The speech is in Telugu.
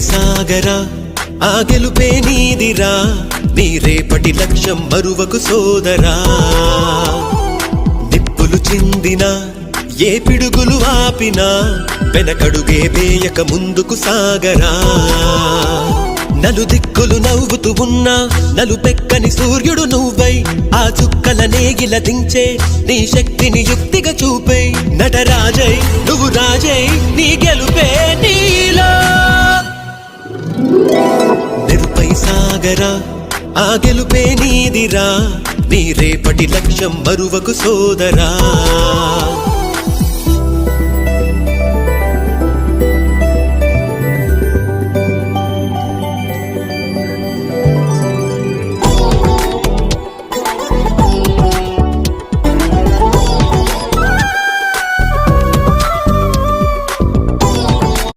సాగరా ఆ గెలుపే నీదిరా నీ రేపటి లక్ష్యం మరువకు సోదరా నిప్పులు చిందినా ఏ పిడుగులు ఆపినా వెనకడుగే వేయక ముందుకు సాగరా నలుదిక్కులు నవ్వుతూ ఉన్నా నలుపెక్కని సూర్యుడు నువ్వై ఆ చుక్కల నేగిల దించే నీ శక్తిని యుక్తిగా చూపే నటరాజై నువ్వు రాజై నీ గెలుపే నీలో నిరుపై సాగరా ఆ గెలుపే నీదిరా నీ రేపటి లక్ష్యం మరువకు సోదరా